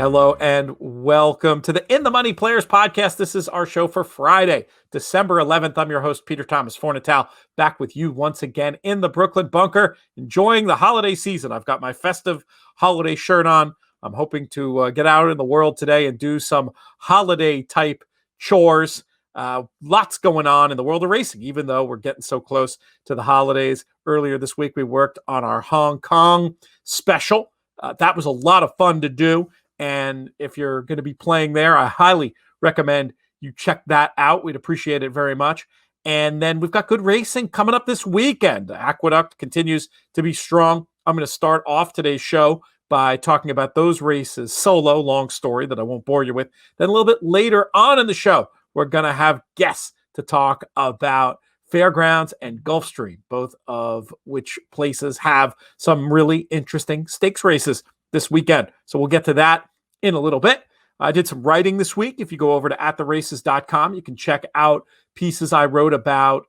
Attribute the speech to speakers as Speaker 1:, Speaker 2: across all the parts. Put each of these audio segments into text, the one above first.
Speaker 1: Hello and welcome to the In the Money Players podcast. This is our show for Friday, December 11th. I'm your host, Peter Thomas Fornatal, back with you once again in the Brooklyn bunker, enjoying the holiday season. I've got my festive holiday shirt on. I'm hoping to get out in the world today and do some holiday type chores. Lots going on in the world of racing, even though we're getting so close to the holidays. Earlier this week, we worked on our Hong Kong special. That was a lot of fun to do. And if you're going to be playing there, I highly recommend you check that out. We'd appreciate it very much. And then we've got good racing coming up this weekend. Aqueduct continues to be strong. I'm going to start off today's show by talking about those races solo, long story that I won't bore you with. Then a little bit later on in the show, we're going to have guests to talk about Fairgrounds and Gulfstream, both of which places have some really interesting stakes races this weekend. So we'll get to that in a little bit. I did some writing this week. If you go over to attheraces.com, you can check out pieces I wrote about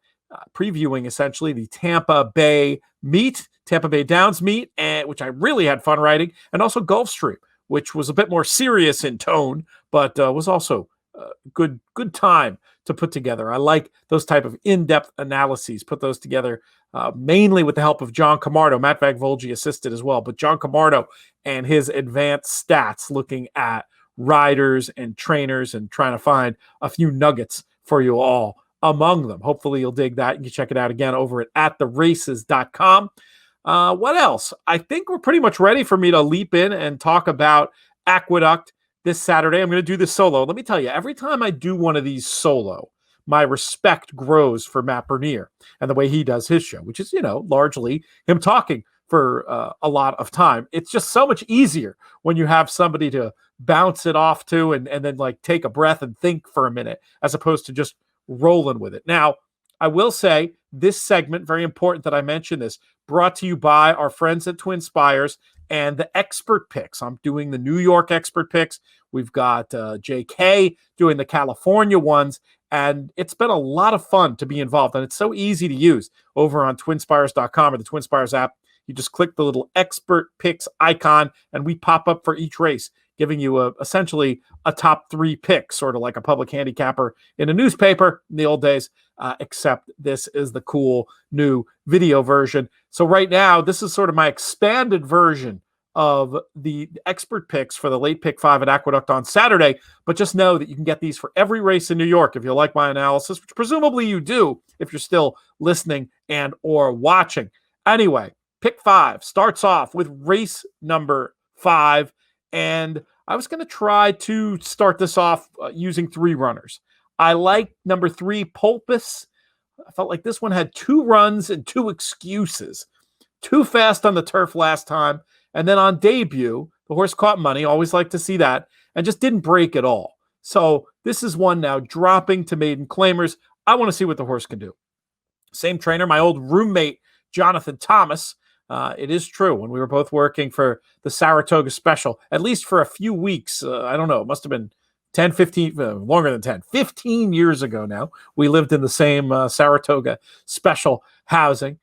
Speaker 1: previewing essentially the Tampa Bay Downs meet, which I really had fun writing, and also Gulfstream, which was a bit more serious in tone, but was also good time to put together. I like those type of in-depth analyses, put those together mainly with the help of John Camardo. Matt Vagvolgi assisted as well, but John Camardo and his advanced stats looking at riders and trainers and trying to find a few nuggets for you all among them. Hopefully you'll dig that. You can check it out again over at attheraces.com. What else? I think we're pretty much ready for me to leap in and talk about Aqueduct this Saturday. I'm going to do this solo. Let me tell you, every time I do one of these solo, my respect grows for Matt Bernier and the way he does his show, which is, largely him talking for a lot of time. It's just so much easier when you have somebody to bounce it off to and then like take a breath and think for a minute, as opposed to just rolling with it. Now, I will say this segment, very important that I mention this, brought to you by our friends at Twin Spires and the expert picks. I'm doing the New York expert picks. We've got JK doing the California ones, and it's been a lot of fun to be involved. And it's so easy to use over on twinspires.com or the Twin Spires app. You just click the little expert picks icon, and we pop up for each race, giving you essentially a top 3 pick, sort of like a public handicapper in a newspaper in the old days, except this is the cool new video version. So right now, this is sort of my expanded version of the expert picks for the late pick 5 at Aqueduct on Saturday. But just know that you can get these for every race in New York if you like my analysis, which presumably you do if you're still listening and or watching. Anyway, pick 5 starts off with race number 5. And I was going to try to start this off using 3 runners. I like number 3, Pulpus. I felt like this one had 2 runs and 2 excuses. Too fast on the turf last time. And then on debut, the horse caught money. Always like to see that. And just didn't break at all. So this is one now dropping to maiden claimers. I want to see what the horse can do. Same trainer, my old roommate, Jonathan Thomas. It is true. When we were both working for the Saratoga special, at least for a few weeks, I don't know, it must have been 10, 15, longer than 10, 15 years ago now, we lived in the same Saratoga special housing.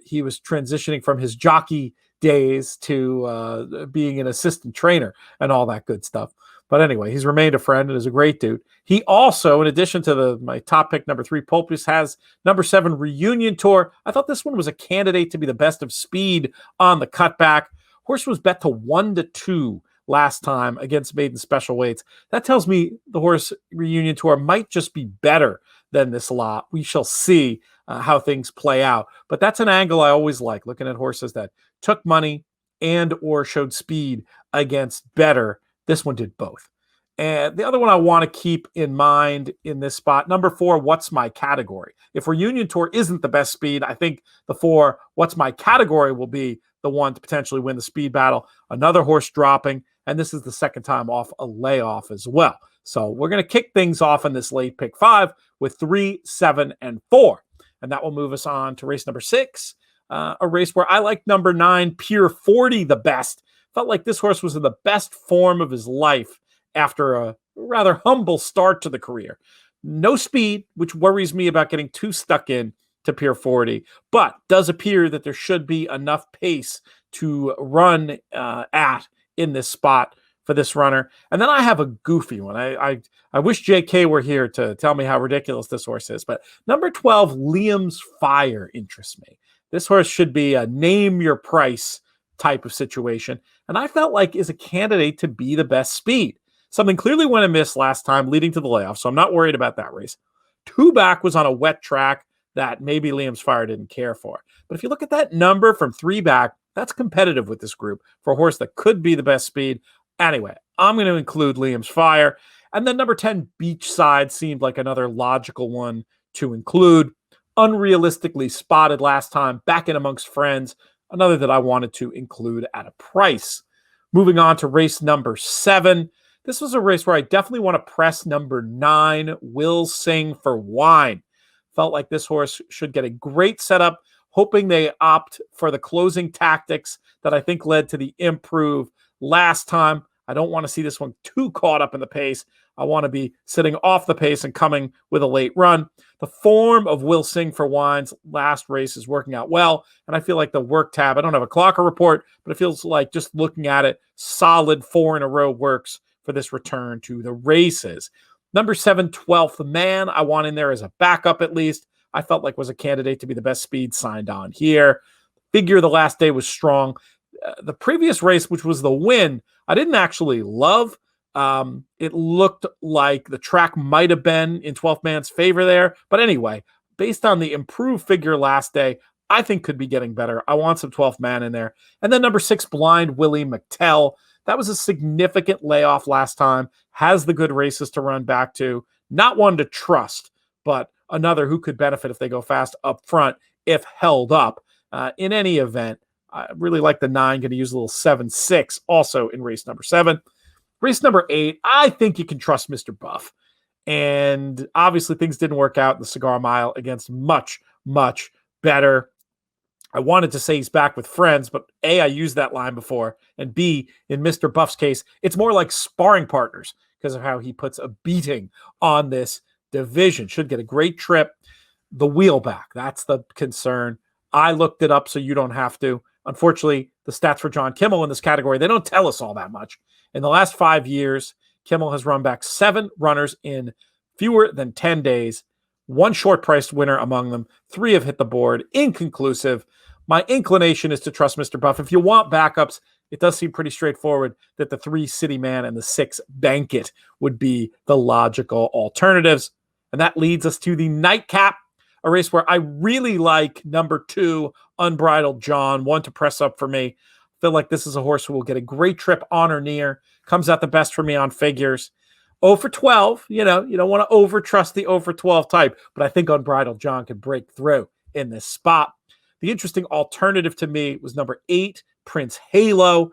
Speaker 1: He was transitioning from his jockey days to being an assistant trainer and all that good stuff. But anyway, he's remained a friend and is a great dude. He also, in addition to my top pick, number 3, Pulpus, has number 7, Reunion Tour. I thought this one was a candidate to be the best of speed on the cutback. Horse was bet to 1-2 last time against maiden special weights. That tells me the horse Reunion Tour might just be better than this lot. We shall see how things play out. But that's an angle I always like, looking at horses that took money and or showed speed against better. This one did both. And the other one I want to keep in mind in this spot, number 4, What's My Category? If Reunion Tour isn't the best speed, I think the 4, What's My Category, will be the one to potentially win the speed battle. Another horse dropping, and this is the second time off a layoff as well. So we're going to kick things off in this late pick 5 with 3, 7, and 4. And that will move us on to race number 6, a race where I like number 9, Pier 40, the best. Felt like this horse was in the best form of his life after a rather humble start to the career. No speed, which worries me about getting too stuck in to Pier 40, but does appear that there should be enough pace to run at in this spot for this runner. And then I have a goofy one. I wish JK were here to tell me how ridiculous this horse is. But number 12, Liam's Fire, interests me. This horse should be a name your price type of situation. And I felt like is a candidate to be the best speed. Something clearly went amiss last time leading to the layoff, so I'm not worried about that race. 2 back was on a wet track that maybe Liam's Fire didn't care for. But if you look at that number from 3 back, that's competitive with this group for a horse that could be the best speed. Anyway, I'm going to include Liam's Fire. And then number 10, Beachside, seemed like another logical one to include. Unrealistically spotted last time, back in amongst friends. Another that I wanted to include at a price. Moving on to race number 7. This was a race where I definitely want to press number 9, Will Sing for Wine. Felt like this horse should get a great setup, hoping they opt for the closing tactics that I think led to the improve last time. I don't want to see this one too caught up in the pace. I want to be sitting off the pace and coming with a late run. The form of Will Sing for Wine's last race is working out well, and I feel like the work tab, I don't have a clocker report, but it feels like just looking at it, solid 4 in a row works for this return to the races. Number 7, 12th Man, I want in there as a backup at least. I felt like was a candidate to be the best speed signed on here. Figure the last day was strong. The previous race, which was the win, I didn't actually love. It looked like the track might have been in 12th Man's favor there. But anyway, based on the improved figure last day, I think could be getting better. I want some 12th Man in there. And then number 6, Blind Willie McTell. That was a significant layoff last time. Has the good races to run back to. Not one to trust, but another who could benefit if they go fast up front if held up. In any event, I really like the 9. Going to use a little 7-6 also in race number 7. Race number 8, I think you can trust Mr. Buff. And obviously things didn't work out in the Cigar Mile against much, much better. I wanted to say he's back with friends, but A, I used that line before, and B, in Mr. Buff's case, it's more like sparring partners because of how he puts a beating on this division. Should get a great trip. The wheel back, that's the concern. I looked it up so you don't have to. Unfortunately, the stats for John Kimmel in this category, they don't tell us all that much. In the last 5 years, Kimmel has run back 7 runners in fewer than 10 days. 1 short-priced winner among them. 3 have hit the board. Inconclusive. My inclination is to trust Mr. Buff. If you want backups, it does seem pretty straightforward that the 3 City Man and the 6 Bankit would be the logical alternatives. And that leads us to the nightcap, a race where I really like number 2, Unbridled John, one to press up for me. Feel like this is a horse who will get a great trip on or near. Comes out the best for me on figures. 0 for 12, you don't want to over-trust the 0 for 12 type, but I think Unbridled John could break through in this spot. The interesting alternative to me was number 8, Prince Halo.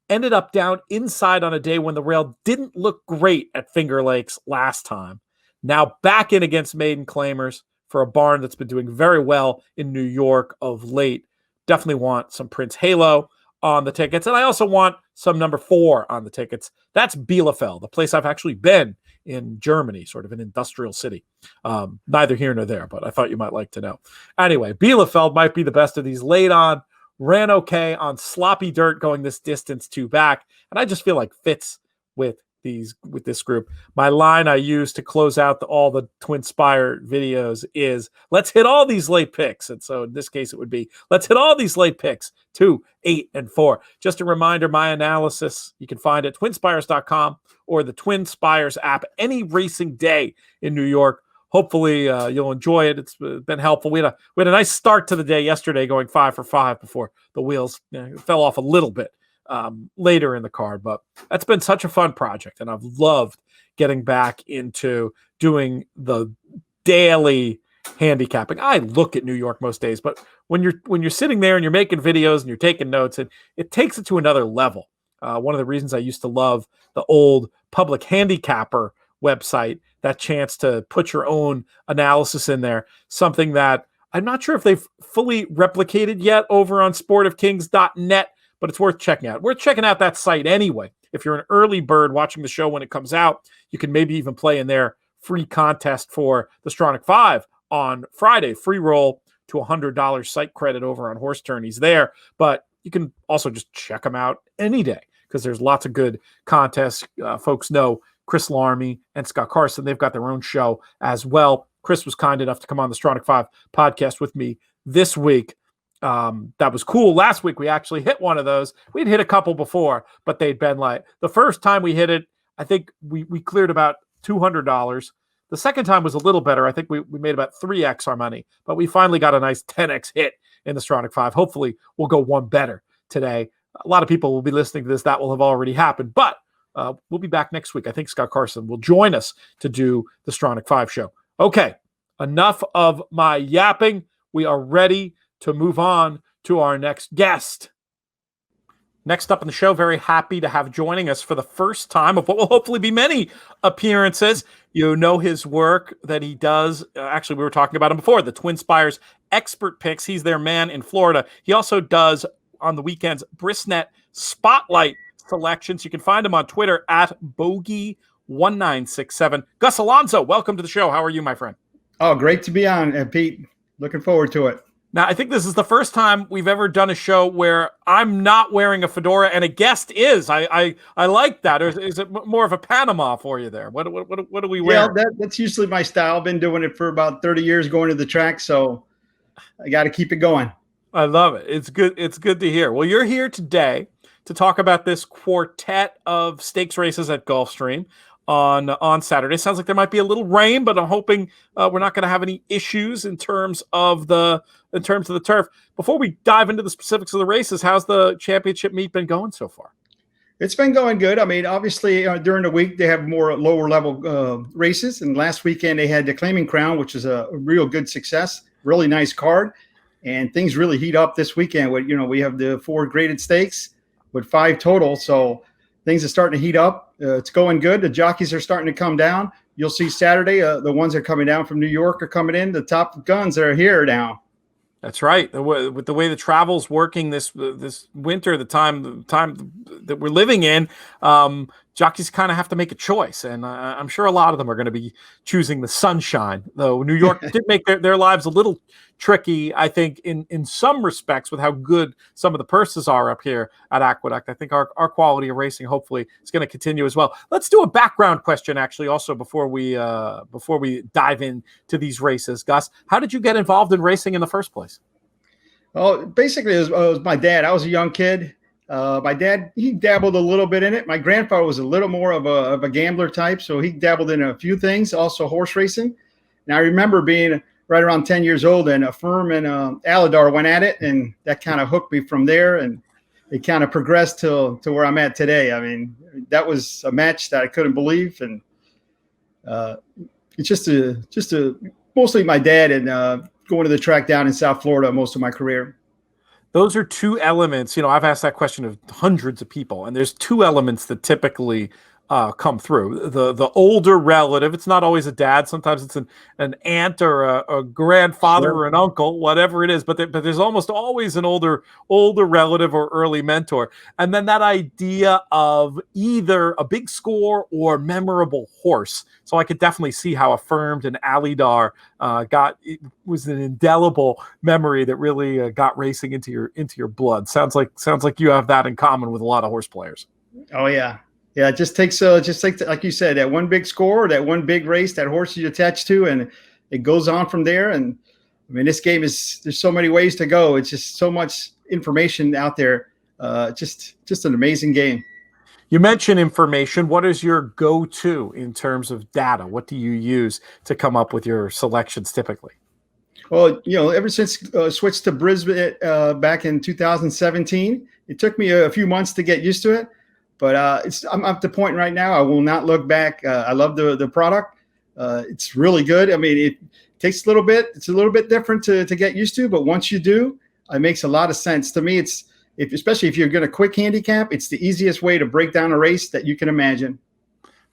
Speaker 1: Ended up down inside on a day when the rail didn't look great at Finger Lakes last time. Now back in against maiden claimers for a barn that's been doing very well in New York of late. Definitely want some Prince Halo on the tickets. And I also want some number 4 on the tickets. That's Bielefeld, the place I've actually been in Germany, sort of an industrial city. Neither here nor there, but I thought you might like to know. Anyway, Bielefeld might be the best of these. Laid on, ran okay on sloppy dirt going this distance 2 back. And I just feel like fits with this group. My line I use to close out all the Twin Spire videos is, let's hit all these late picks. And so in this case, it would be, let's hit all these late picks, 2, 8, and 4. Just a reminder, my analysis, you can find at twinspires.com or the Twin Spires app any racing day in New York. Hopefully you'll enjoy it. It's been helpful. We had a nice start to the day yesterday going 5 for 5 before the wheels fell off a little bit later in the card, but that's been such a fun project, and I've loved getting back into doing the daily handicapping. I look at New York most days, but when you're sitting there and you're making videos and you're taking notes, it takes it to another level. One of the reasons I used to love the old Public Handicapper website, that chance to put your own analysis in there, something that I'm not sure if they've fully replicated yet over on sportofkings.net, but it's worth checking out. We're checking out that site anyway. If you're an early bird watching the show when it comes out, you can maybe even play in their free contest for the Stronach 5 on Friday. Free roll to $100 site credit over on Horse Tourneys there. But you can also just check them out any day because there's lots of good contests. Folks know Chris Larmy and Scott Carson. They've got their own show as well. Chris was kind enough to come on the Stronach 5 podcast with me this week. That was cool. Last week, we actually hit one of those. We'd hit a couple before, but they'd been like, the first time we hit it, I think we cleared about $200. The second time was a little better. I think we made about 3x our money, but we finally got a nice 10x hit in the Stronach 5. Hopefully, we'll go one better today. A lot of people will be listening to this. That will have already happened, but we'll be back next week. I think Scott Carson will join us to do the Stronach 5 show. Okay, enough of my yapping. We are ready to move on to our next guest. Next up on the show, very happy to have joining us for the first time of what will hopefully be many appearances. You know his work that he does. Actually, we were talking about him before, the Twin Spires Expert Picks. He's their man in Florida. He also does, on the weekends, Brisnet Spotlight selections. You can find him on Twitter at Bogey1967. Gus Alonso, welcome to the show. How are you, my friend?
Speaker 2: Oh, great to be on, Pete. Looking forward to it.
Speaker 1: Now, I think this is the first time we've ever done a show where I'm not wearing a fedora and a guest is. I like that. Or is it more of a Panama for you there? What do we wear?
Speaker 2: Yeah, that's usually my style. I've been doing it for about 30 years going to the track, so I got to keep it going.
Speaker 1: I love it. It's good. It's good to hear. Well, you're here today to talk about this quartet of stakes races at Gulfstream on Saturday. Sounds like there might be a little rain, but I'm hoping we're not going to have any issues in terms of the turf. Before we dive into the specifics of the races, how's the championship meet been going so far?
Speaker 2: It's been going good. I mean, obviously during the week they have more lower level races, and last weekend they had the Claiming Crown, which is a real good success. Really nice card, and things really heat up this weekend. We have the 4 graded stakes with 5 total, so things are starting to heat up. It's going good. The jockeys are starting to come down. You'll see Saturday, the ones that are coming down from New York are coming in. The top guns are here now.
Speaker 1: That's right. With the way the travel's working this winter, the time that we're living in, jockeys kind of have to make a choice, and I'm sure a lot of them are going to be choosing the sunshine. Though New York did make their lives a little tricky, I think, in some respects, with how good some of the purses are up here at Aqueduct. I think our quality of racing hopefully is going to continue as well. Let's do a background question, actually, also before we dive into these races. Gus, how did you get involved in racing in the first place?
Speaker 2: Well, basically, it was my dad. I was a young kid. My dad, he dabbled a little bit in it. My grandfather was a little more of a gambler type, so he dabbled in a few things, also horse racing. And I remember being right around 10 years old, and a firm in Aladar went at it, and that kind of hooked me from there, and it kind of progressed to where I'm at today. I mean, that was a match that I couldn't believe, and it's just mostly my dad and going to the track down in South Florida most of my career.
Speaker 1: Those are 2 elements. I've asked that question of hundreds of people, and there's 2 elements that typically come through. The older relative, it's not always a dad. Sometimes it's an aunt or a grandfather or an uncle, whatever it is. But there's almost always an older relative or early mentor. And then that idea of either a big score or memorable horse. So I could definitely see how Affirmed and Alidar was an indelible memory that really got racing into your blood. Sounds like you have that in common with a lot of horse players.
Speaker 2: Oh yeah. Yeah, it just takes like you said, that one big score, that one big race, that horse you attach to, and it goes on from there. And I mean, this game there's so many ways to go. It's just so much information out there. Just an amazing game.
Speaker 1: You mentioned information. What is your go-to in terms of data? What do you use to come up with your selections typically?
Speaker 2: Well, ever since switched to Brisbane back in 2017, it took me a few months to get used to it. But I'm at the point right now, I will not look back. I love the product. It's really good. I mean, it takes a little bit. It's a little bit different to get used to. But once you do, it makes a lot of sense. To me, especially if you're going to quick handicap, it's the easiest way to break down a race that you can imagine.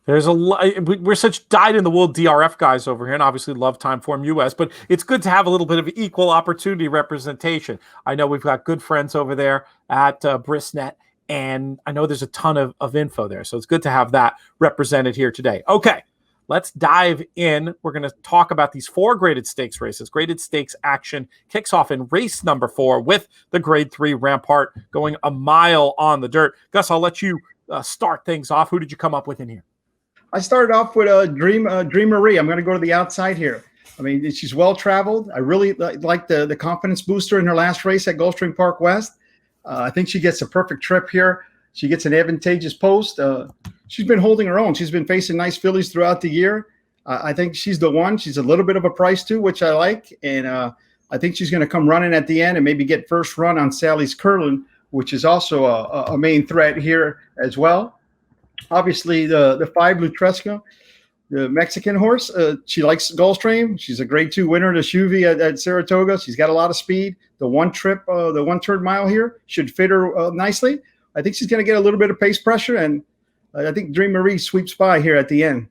Speaker 1: There's a lot. We're such dyed-in-the-wool DRF guys over here, and obviously love Timeform US, but it's good to have a little bit of equal opportunity representation. I know we've got good friends over there at Brisnet, and I know there's a ton of info there, so it's good to have that represented here today. Okay, let's dive in. We're going to talk about these 4 graded stakes races. Graded stakes action kicks off in race number 4 with the grade 3 Rampart going a mile on the dirt. Gus, I'll let you start things off. Who did you come up with in here?
Speaker 2: I started off with Dream Marie. I'm going to go to the outside here. I mean, she's well traveled. I really like the confidence booster in her last race at Gulfstream Park West. I think she gets a perfect trip here. She gets an advantageous post. She's been holding her own. She's been facing nice fillies throughout the year. I think she's the one. She's a little bit of a price too, which I like. And I think she's going to come running at the end and maybe get first run on Sally's Curlin, which is also a main threat here as well. Obviously, the 5 Lutresca, the Mexican horse, she likes Gulfstream. She's a grade 2 winner to Shuvi at Saratoga. She's got a lot of speed. The one third mile here should fit her nicely. I think she's going to get a little bit of pace pressure, and I think Dream Marie sweeps by here at the end.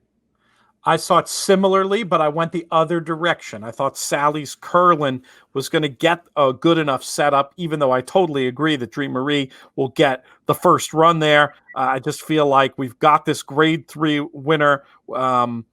Speaker 1: I saw it similarly, but I went the other direction. I thought Sally's Curlin was going to get a good enough setup, even though I totally agree that Dream Marie will get the first run there. I just feel like we've got this grade 3 winner who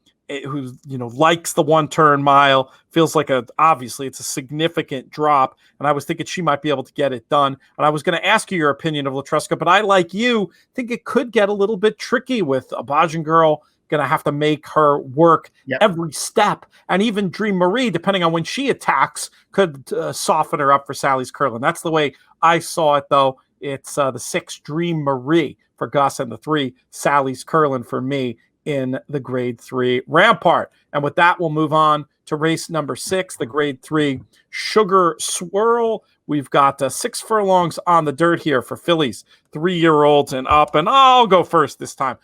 Speaker 1: likes the 1 turn mile. Feels like obviously it's a significant drop, and I was thinking she might be able to get it done. And I was going to ask you your opinion of Lutresca, but I, like you, think it could get a little bit tricky with a Bajan girl. Going to have to make her work every step. And even Dream Marie, depending on when she attacks, could soften her up for Sally's Curlin. That's the way I saw it, though. It's the 6 Dream Marie for Gus and the 3 Sally's Curlin for me in the grade 3 Rampart. And with that, we'll move on to race number 6, the grade 3 Sugar Swirl. We've got 6 furlongs on the dirt here for fillies, 3-year-olds and up. And I'll go first this time.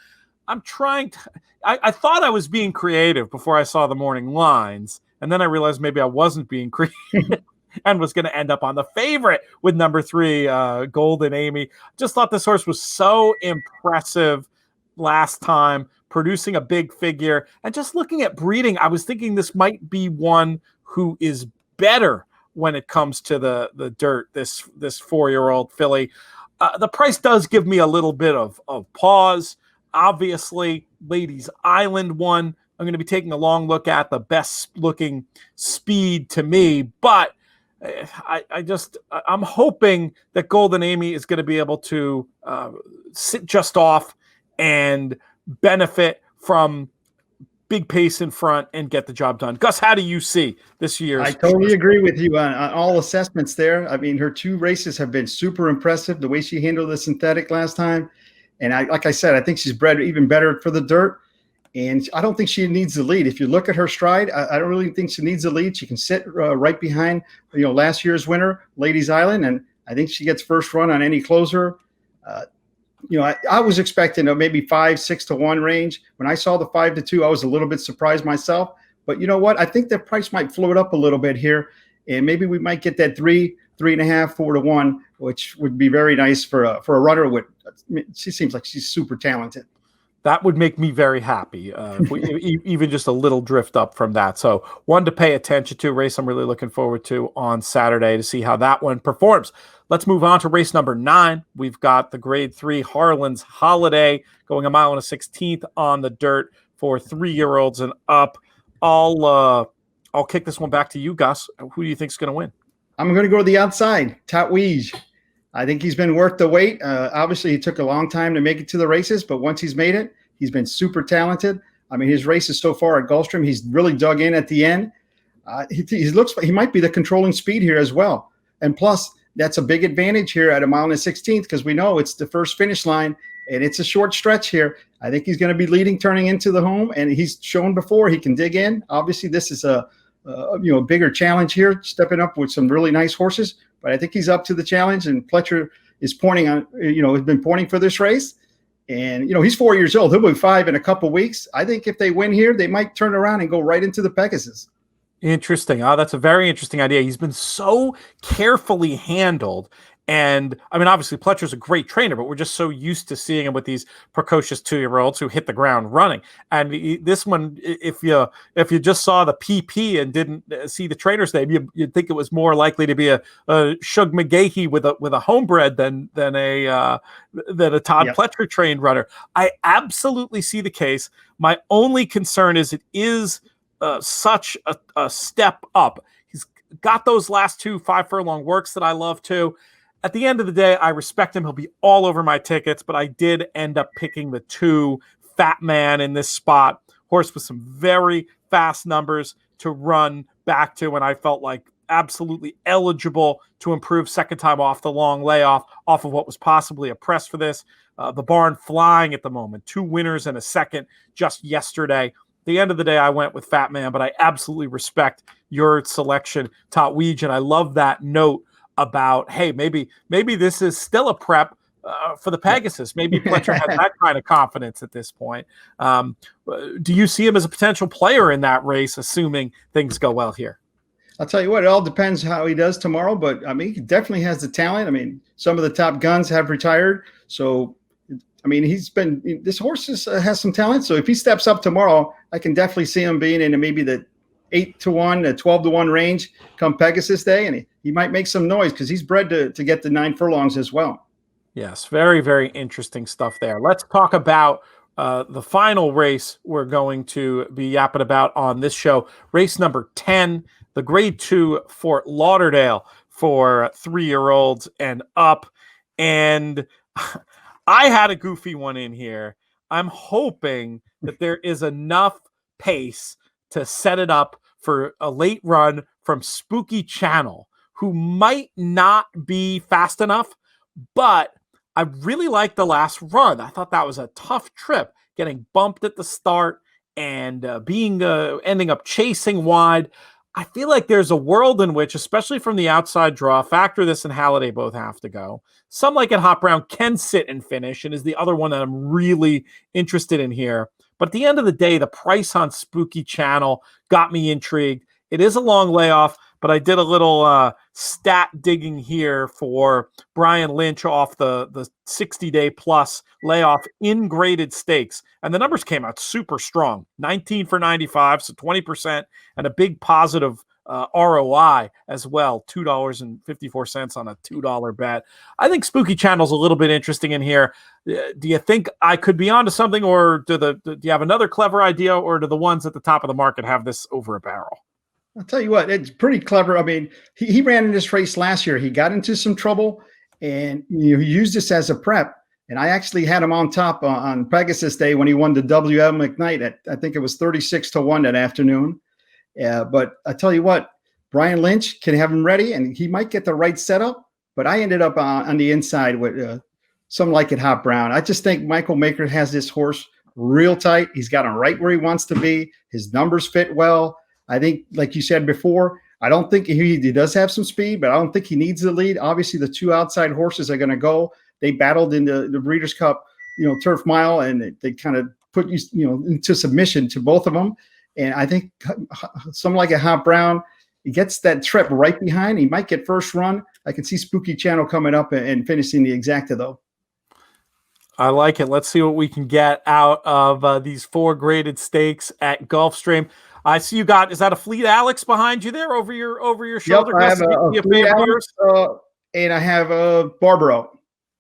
Speaker 1: I'm trying to... I thought I was being creative before I saw the morning lines, and then I realized maybe I wasn't being creative and was going to end up on the favorite with number 3, Golden Amy. Just thought this horse was so impressive last time, producing a big figure. And just looking at breeding, I was thinking this might be one who is better when it comes to the dirt, this 4-year-old filly. The price does give me a little bit of pause. Obviously, Ladies Island won. I'm going to be taking a long look at the best looking speed to me, but I'm hoping that Golden Amy is going to be able to sit just off and benefit from big pace in front and get the job done. Gus, how do you see this year's?
Speaker 2: I totally agree with you on all assessments there. I mean, her 2 races have been super impressive. The way she handled the synthetic last time. And like I said, I think she's bred even better for the dirt. And I don't think she needs the lead. If you look at her stride, I don't really think she needs the lead. She can sit right behind, last year's winner, Ladies Island. And I think she gets first run on any closer. I was expecting maybe 5-6 to 1 range. When I saw the 5 to 2, I was a little bit surprised myself. But you know what? I think the price might float up a little bit here. And maybe we might get that 3.5, 4 to 1, which would be very nice for a runner with. She seems like she's super talented.
Speaker 1: That would make me very happy, if we even just a little drift up from that. So one to pay attention to, race I'm really looking forward to on Saturday to see how that one performs. Let's move on to race number 9. We've got the grade 3 Harlan's Holiday going a mile and a 16th on the dirt for 3-year-olds and up. I'll kick this one back to you, Gus. Who do you think is going to win?
Speaker 2: I'm going to go to the outside, Tatweej. I think he's been worth the wait. Obviously, he took a long time to make it to the races, but once he's made it, he's been super talented. I mean, his races so far at Gulfstream, he's really dug in at the end. He looks like he might be the controlling speed here as well. And plus, that's a big advantage here at a mile and a 16th because we know it's the first finish line, and it's a short stretch here. I think he's going to be leading, turning into the home, and he's shown before he can dig in. Obviously, this is a bigger challenge here, stepping up with some really nice horses. But I think he's up to the challenge, and Pletcher is pointing on, has been pointing for this race. And, he's 4 years old. He'll be 5 in a couple weeks. I think if they win here, they might turn around and go right into the Pegasus.
Speaker 1: Interesting. That's a very interesting idea. He's been so carefully handled. And I mean, obviously, Pletcher's a great trainer, but we're just so used to seeing him with these precocious 2-year-olds who hit the ground running. And this one, if you just saw the PP and didn't see the trainer's name, you'd think it was more likely to be a Shug McGahee with a homebred than a Todd Pletcher trained runner. I absolutely see the case. My only concern is it is such a step up. He's got those last 2 5-furlong works that I love too. At the end of the day, I respect him. He'll be all over my tickets, but I did end up picking the 2 Fat Man in this spot. Horse with some very fast numbers to run back to, and I felt like absolutely eligible to improve second time off the long layoff, off of what was possibly a press for this. The barn flying at the moment. 2 winners and a second just yesterday. At the end of the day, I went with Fat Man, but I absolutely respect your selection, Tot Weege, and I love that note about, hey, maybe this is still a prep for the Pegasus. Maybe Pletcher has that kind of confidence at this point. Do you see him as a potential player in that race, assuming things go well here?
Speaker 2: I'll tell you what, it all depends how he does tomorrow, but I mean, he definitely has the talent. I mean, some of the top guns have retired. So, I mean, this horse has some talent. So if he steps up tomorrow, I can definitely see him being in maybe the 8-1, 12-1 range come Pegasus Day, and he might make some noise because he's bred to get the 9 furlongs as well.
Speaker 1: Yes, very, very interesting stuff there. Let's talk about the final race we're going to be yapping about on this show. Race number 10, the Grade 2 Fort Lauderdale for 3-year-olds and up. And I had a goofy one in here. I'm hoping that there is enough pace to set it up for a late run from Spooky Channel, who might not be fast enough, but I really liked the last run. I thought that was a tough trip, getting bumped at the start and ending up chasing wide. I feel like there's a world in which, especially from the outside draw, Factor This and Halliday both have to go. Some Like It Hot Brown can sit and finish, and is the other one that I'm really interested in here. But at the end of the day, the price on Spooky Channel got me intrigued. It is a long layoff, but I did a little stat digging here for Brian Lynch off the 60-day plus layoff in graded stakes. And the numbers came out super strong. 19 for 95, so 20%, and a big positive ROI as well, $2.54 on a $2 bet. I think Spooky Channel's a little bit interesting in here. Do you think I could be onto something, or do you have another clever idea, or do the ones at the top of the market have this over a barrel?
Speaker 2: I'll tell you what, it's pretty clever. I mean, he ran in this race last year. He got into some trouble, and he used this as a prep. And I actually had him on top on Pegasus Day when he won the WM McKnight. I think it was 36-1 that afternoon. But I tell you what, Brian Lynch can have him ready, and he might get the right setup. But I ended up on the inside with Some Like It Hot Brown. I just think Michael Maker has this horse real tight. He's got him right where he wants to be. His numbers fit well. I think, like you said before, I don't think he does have some speed, but I don't think he needs the lead. Obviously, the 2 outside horses are going to go. They battled in the Breeders' Cup, Turf Mile, and they kind of put into submission to both of them. And I think Some Like It Hot Brown, he gets that trip right behind. He might get first run. I can see Spooky Channel coming up and finishing the exacta, though.
Speaker 1: I like it. Let's see what we can get out of these 4 graded stakes at Gulfstream. I see you got, is that a Fleet Alex behind you there over your shoulder?
Speaker 2: Yep, I have a Fleet Alex, and I have a Barbaro.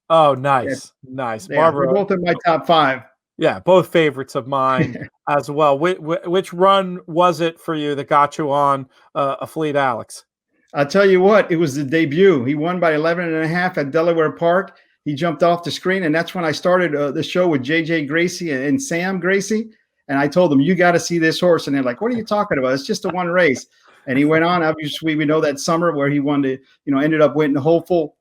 Speaker 1: Oh, nice. Nice.
Speaker 2: Yeah, Barbaro. They're both in my top 5.
Speaker 1: Yeah, both favorites of mine as well. Which run was it for you that got you on a Fleet Alex?
Speaker 2: I'll tell you what, it was the debut. He won by 11.5 at Delaware Park. He jumped off the screen, and that's when I started the show with JJ Gracie and Sam Gracie. And I told them, you got to see this horse. And they're like, what are you talking about? It's just a one race. And he went on. Obviously, we know that summer where he won ended up winning the Hopeful.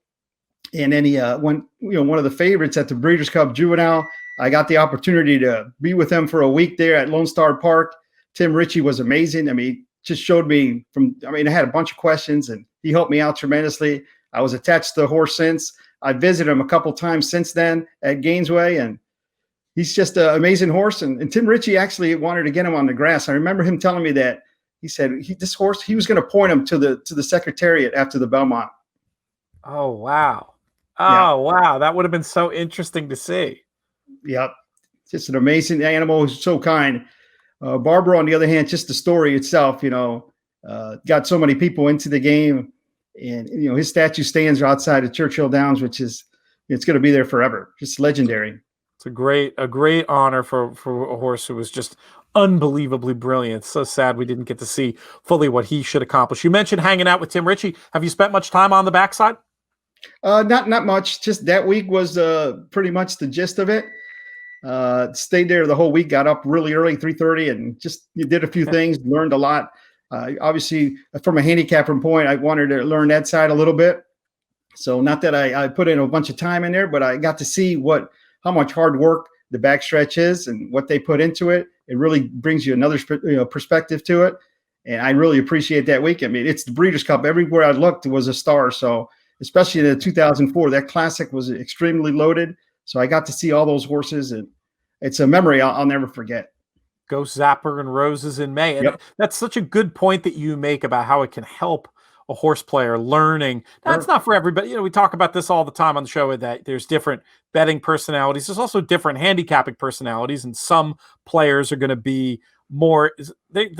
Speaker 2: And then he went, one of the favorites at the Breeders' Cup Juvenile. I got the opportunity to be with him for a week there at Lone Star Park. Tim Ritchie was amazing. I mean, just showed me I had a bunch of questions, and he helped me out tremendously. I was attached to the horse since. I visited him a couple times since then at Gainesway, and he's just an amazing horse. And Tim Ritchie actually wanted to get him on the grass. I remember him telling me that. He said this horse, he was going to point him to the Secretariat after the Belmont.
Speaker 1: Oh, wow.
Speaker 2: Yeah.
Speaker 1: Oh, wow. That would have been so interesting to see.
Speaker 2: Yep. Just an amazing animal who's so kind. Barbara, on the other hand, just the story itself, got so many people into the game, and his statue stands outside of Churchill Downs, which is it's going to be there forever. Just legendary.
Speaker 1: It's a great honor for a horse who was just unbelievably brilliant. So sad we didn't get to see fully what he should accomplish. You mentioned hanging out with Tim Ritchie. Have you spent much time on the backside?
Speaker 2: Not much. Just that week was pretty much the gist of it. Stayed there the whole week. Got up really early, 3:30, and just did a few things. Learned a lot. Obviously, from a handicapper point, I wanted to learn that side a little bit. So not that I put in a bunch of time in there, but I got to see how much hard work the backstretch is and what they put into it. It really brings you another perspective to it, and I really appreciate that week. I mean, it's the Breeders' Cup. Everywhere I looked was a star. So especially in the 2004, that classic was extremely loaded. So I got to see all those horses, and it's a memory I'll never forget.
Speaker 1: Ghost Zapper and Roses in May. And
Speaker 2: Yep.
Speaker 1: that's such a good point that you make about how it can help a horse player learning. That's
Speaker 2: Sure.
Speaker 1: not for everybody. We talk about this all the time on the show that there's different betting personalities. There's also different handicapping personalities, and some players are going to be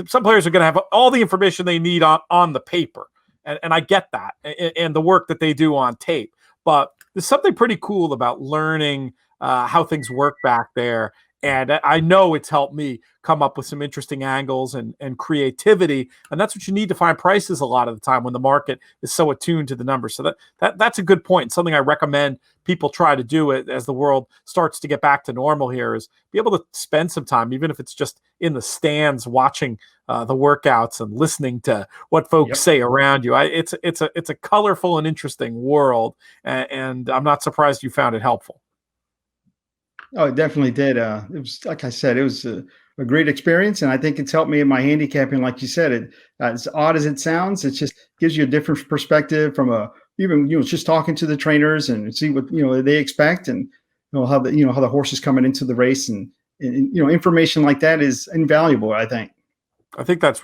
Speaker 1: some players are going to have all the information they need on the paper. And I get that, and the work that they do on tape. But there's something pretty cool about learning how things work back there. And I know it's helped me come up with some interesting angles and creativity. And that's what you need to find prices a lot of the time when the market is so attuned to the numbers. So that's a good point. Something I recommend people try to do it as the world starts to get back to normal here is be able to spend some time, even if it's just in the stands watching the workouts and listening to what folks say around you. It's a colorful and interesting world. And I'm not surprised you found it helpful.
Speaker 2: Oh, it definitely did. It was, like I said, it was a great experience, and I think it's helped me in my handicapping. Like you said, as odd as it sounds, it just gives you a different perspective from even just talking to the trainers and see what they expect, and how the horse is coming into the race, and information like that is invaluable, I think.
Speaker 1: I think that's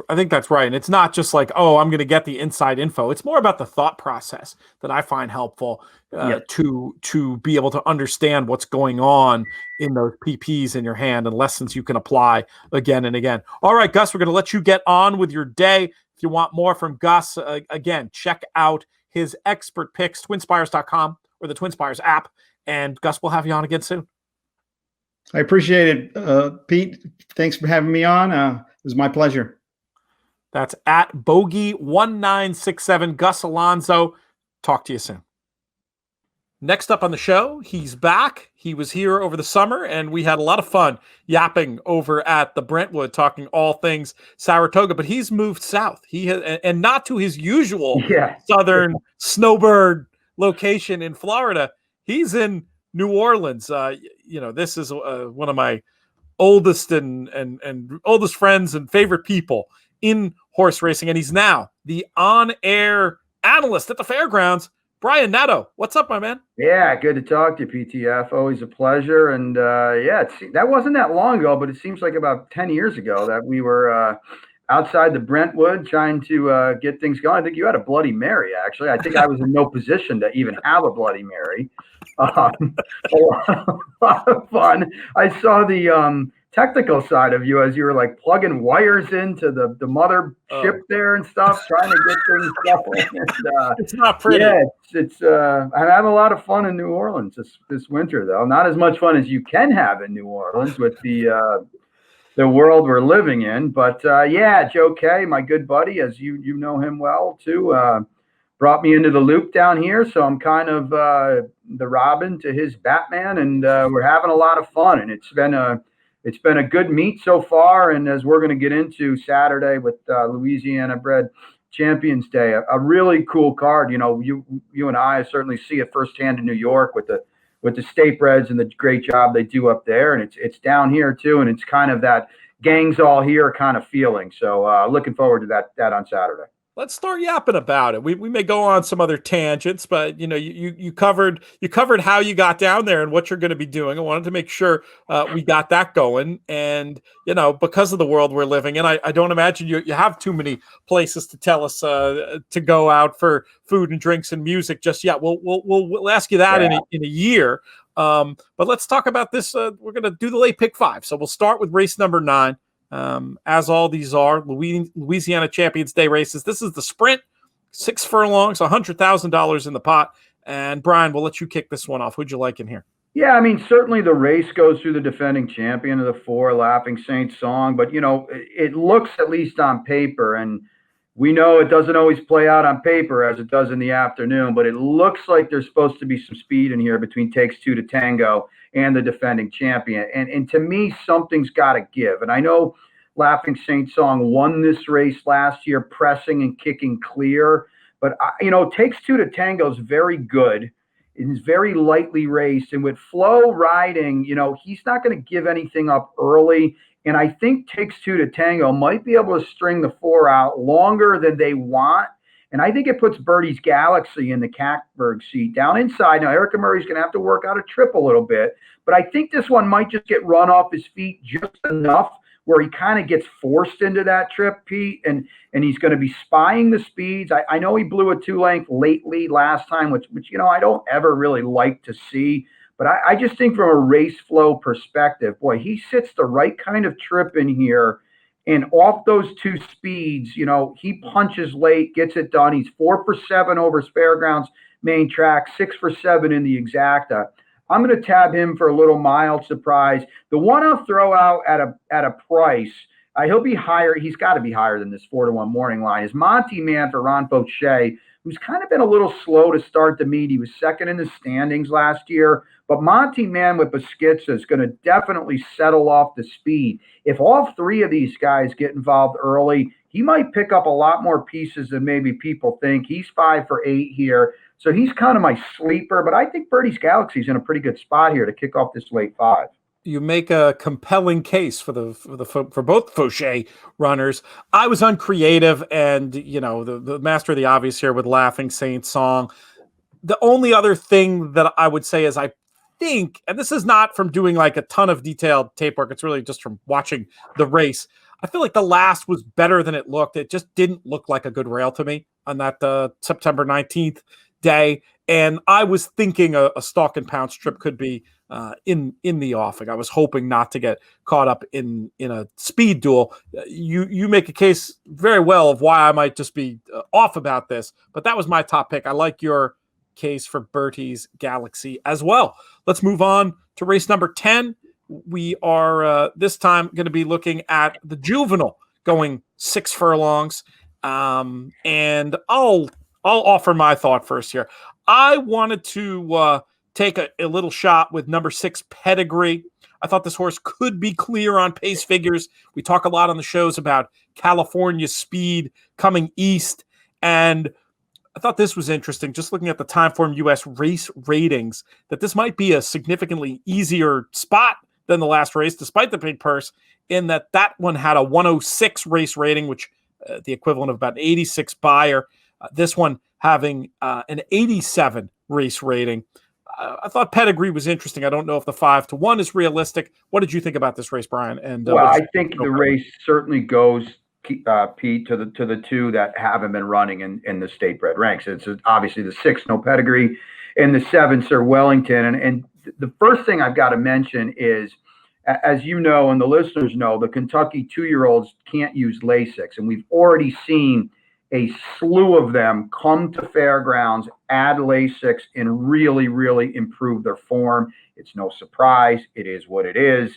Speaker 1: right. And it's not just like, oh, I'm going to get the inside info. It's more about the thought process that I find helpful to be able to understand what's going on in those PPs in your hand and lessons you can apply again and again. All right, Gus, we're going to let you get on with your day. If you want more from Gus, again, check out his expert picks, twinspires.com or the Twinspires app. And Gus, we'll have you on again soon.
Speaker 2: I appreciate it, Pete. Thanks for having me on. It was my pleasure.
Speaker 1: That's at Bogey1967, Gus Alonso. Talk to you soon. Next up on the show, he's back. He was here over the summer, and we had a lot of fun yapping over at the Brentwood, talking all things Saratoga. But he's moved south. He has, and not to his usual southern snowbird location in Florida. He's in New Orleans. This is one of my oldest and oldest friends and favorite people in horse racing, and he's now the on-air analyst at the Fairgrounds. Brian Nadeau, what's up, my man?
Speaker 3: Yeah, good to talk to you, PTF. Always a pleasure. And that wasn't that long ago, but it seems like about 10 years ago that we were outside the Brentwood trying to get things going. I think you had a Bloody Mary, actually. I think I was in no position to even have a Bloody Mary. A lot of fun. I saw the technical side of you as you were like plugging wires into the mother ship there and stuff, trying to get things going. And,
Speaker 1: it's not pretty.
Speaker 3: Yeah, it's I'm having a lot of fun in New Orleans this winter, though. Not as much fun as you can have in New Orleans with the world we're living in. But Joe Kay, my good buddy, as you know him well too, brought me into the loop down here. So I'm kind of the Robin to his Batman, and we're having a lot of fun. And it's been a good meet so far. And as we're going to get into Saturday with Louisiana Bred Champions Day, a really cool card. You and I certainly see it firsthand in New That with the state breds and the great job they do up there. And it's down here too. And it's kind of that gangs all here kind of feeling. So looking forward to that on Saturday.
Speaker 1: Let's start yapping about it. We may go on some other tangents, but you covered how you got down there and what you're going to be doing. I wanted to make sure we got that going, and because of the world we're living in, I don't imagine you have too many places to tell us to go out for food and drinks and music just yet. We'll ask you that in a year. But let's talk about this. We're going to do the late pick 5, so we'll start with race number 9. As all these are Louisiana Champions Day races. This is the sprint, 6 furlongs, $100,000 in the pot. And Brian, we'll let you kick this one off. Who'd you like in here?
Speaker 3: Yeah, I mean, certainly the race goes through the defending champion of the 4, Laughing Saint Song, but it looks, at least on paper, and we know it doesn't always play out on paper as it does in the afternoon, but it looks like there's supposed to be some speed in here between Takes Two to Tango and the defending champion. And to me, something's got to give. And I know Laughing Saint Song won this race last year, pressing and kicking clear. But, Takes Two to Tango is very good. It's very lightly raced. And with Flo riding, he's not going to give anything up early. And I think Takes Two to Tango might be able to string the 4 out longer than they want. And I think it puts Birdie's Galaxy in the Cackberg seat down inside. Now, Erica Murray's going to have to work out a trip a little bit, but I think this one might just get run off his feet just enough where he kind of gets forced into that trip, Pete, and he's going to be spying the speeds. I know he blew a 2-length late lead last time, which I don't ever really like to see. But I just think from a race flow perspective, boy, he sits the right kind of trip in here. And off those 2 speeds, he punches late, gets it done. He's 4 for 7 over Fairgrounds main track, 6 for 7 in the exacta. I'm going to tab him for a little mild surprise. The one I'll throw out at a price, he'll be higher. He's got to be higher than this 4-1 morning line, is Monty Man for Ron Poche, who's kind of been a little slow to start the meet. He was second in the standings last year. But Monty Man with Beskiza is going to definitely settle off the speed. If all 3 of these guys get involved early, he might pick up a lot more pieces than maybe people think. He's 5 for 8 here. So he's kind of my sleeper. But I think Birdie's Galaxy is in a pretty good spot here to kick off this late 5.
Speaker 1: You make a compelling case for both Fauché runners. I was uncreative, and the master of the obvious here with Laughing Saint Song. The only other thing that I would say is I think, and this is not from doing like a ton of detailed tape work, it's really just from watching the race. I feel like the last was better than it looked. It just didn't look like a good rail to me on that September 19th day. And I was thinking a stalk and pounce trip could be in the offing. I was hoping not to get caught up in a speed duel. You make a case very well of why I might just be off about this, but that was my top pick. I like your case for Birdie's Galaxy as well. Let's move on to race number 10. We are this time going to be looking at the Juvenile going 6 furlongs. And I'll offer my thought first here. I wanted to take a little shot with number 6 Pedigree. I thought this horse could be clear on pace figures. We talk a lot on the shows about California speed coming east, and I thought this was interesting, just looking at the Timeform US race ratings, that this might be a significantly easier spot than the last race, despite the big purse, in that one had a 106 race rating, which the equivalent of about 86 buyer. This one having an 87 race rating. I thought Pedigree was interesting. I don't know if the 5-1 is realistic. What did you think about this race, Brian? And
Speaker 3: well, I think the race certainly goes, Pete, to the 2 that haven't been running in the state bred ranks. It's obviously the 6, No Pedigree, and the 7, Sir Wellington. And the first thing I've got to mention is, as you know, and the listeners know, the Kentucky 2-year-olds can't use Lasix. And we've already seen a slew of them come to Fairgrounds, add Lasix, and really, really improve their form. It's no surprise. It is what it is.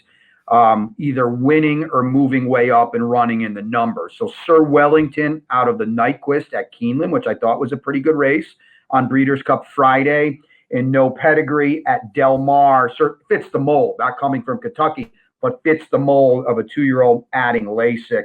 Speaker 3: Either winning or moving way up and running in the numbers. So Sir Wellington out of the Nyquist at Keeneland, which I thought was a pretty good race on Breeders' Cup Friday, and No Pedigree at Del Mar. Fits the mold, not coming from Kentucky, but fits the mold of a 2-year-old adding Lasix.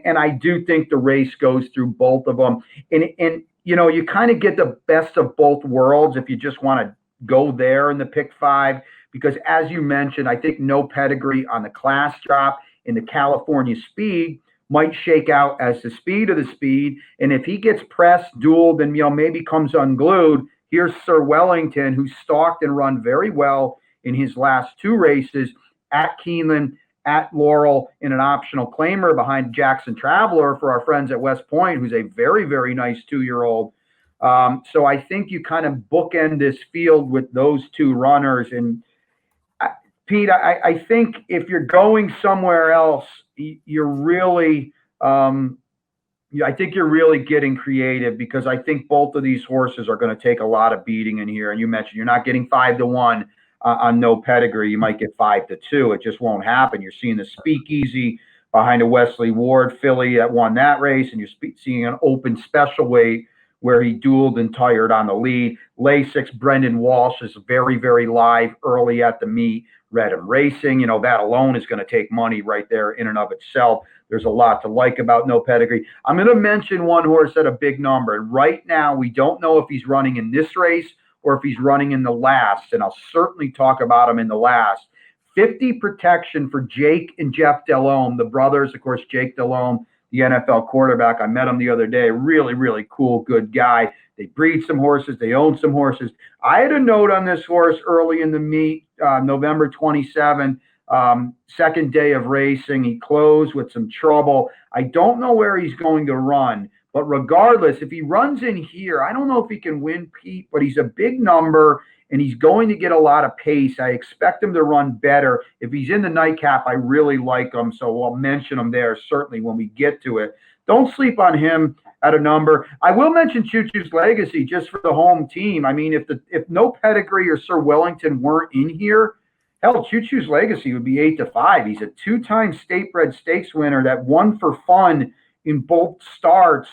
Speaker 3: And I do think the race goes through both of them. And you kind of get the best of both worlds if you just want to go there in the pick 5, because as you mentioned, I think No Pedigree on the class drop in the California speed might shake out as the speed of the speed. And if he gets pressed, dueled, and maybe comes unglued, here's Sir Wellington, who stalked and run very well in his last 2 races at Keeneland, at Laurel, in an optional claimer behind Jackson Traveler for our friends at West Point, who's a very, very nice 2-year-old. So I think you kind of bookend this field with those 2 runners. And Pete, I think if you're going somewhere else, you're really, I think you're really getting creative, because I think both of these horses are going to take a lot of beating in here. And you mentioned you're not getting 5-1 on No Pedigree. You might get 5-2. It just won't happen. You're seeing the Speakeasy behind a Wesley Ward filly that won that race, and you're seeing an open special weight where he dueled and tired on the lead. Lay 6, Brendan Walsh is very, very live early at the meet. Redham Racing, that alone is going to take money right there in and of itself. There's a lot to like about No Pedigree. I'm going to mention one horse at a big number. And right now, we don't know if he's running in this race or if he's running in the last. And I'll certainly talk about him in the last. 50 protection for Jake and Jeff Delhomme, the brothers. Of course, Jake Delhomme, the NFL quarterback. I met him the other day. Really, really cool, good guy. They breed some horses. They own some horses. I had a note on this horse early in the meet, November 27, second day of racing. He closed with some trouble. I don't know where he's going to run, but regardless, if he runs in here, I don't know if he can win, Pete, but he's a big number and he's going to get a lot of pace. I expect him to run better. If he's in the nightcap, I really like him, so I'll mention him there certainly when we get to it. Don't sleep on him at a number. I will mention Choo Choo's Legacy just for the home team. I mean, if No Pedigree or Sir Wellington weren't in here, hell, Choo Choo's Legacy would be 8-5. He's a 2-time state bred stakes winner that won for fun in both starts.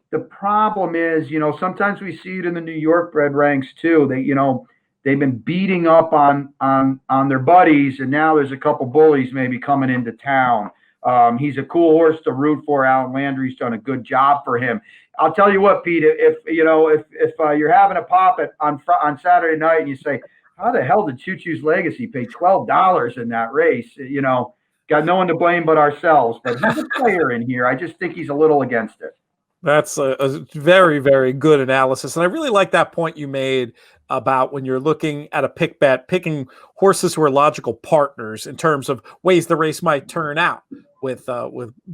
Speaker 3: The problem is, sometimes we see it in the New York bred ranks too. They've been beating up on their buddies, and now there's a couple bullies maybe coming into town. He's a cool horse to root for. Alan Landry's done a good job for him. I'll tell you what, Pete, if you're having a pop on Saturday night and you say, how the hell did Choo Choo's Legacy pay $12 in that race? Got no one to blame but ourselves. But he's a player in here. I just think he's a little against it.
Speaker 1: That's a very, very good analysis. And I really like that point you made about when you're looking at a pick bet, picking horses who are logical partners in terms of ways the race might turn out, with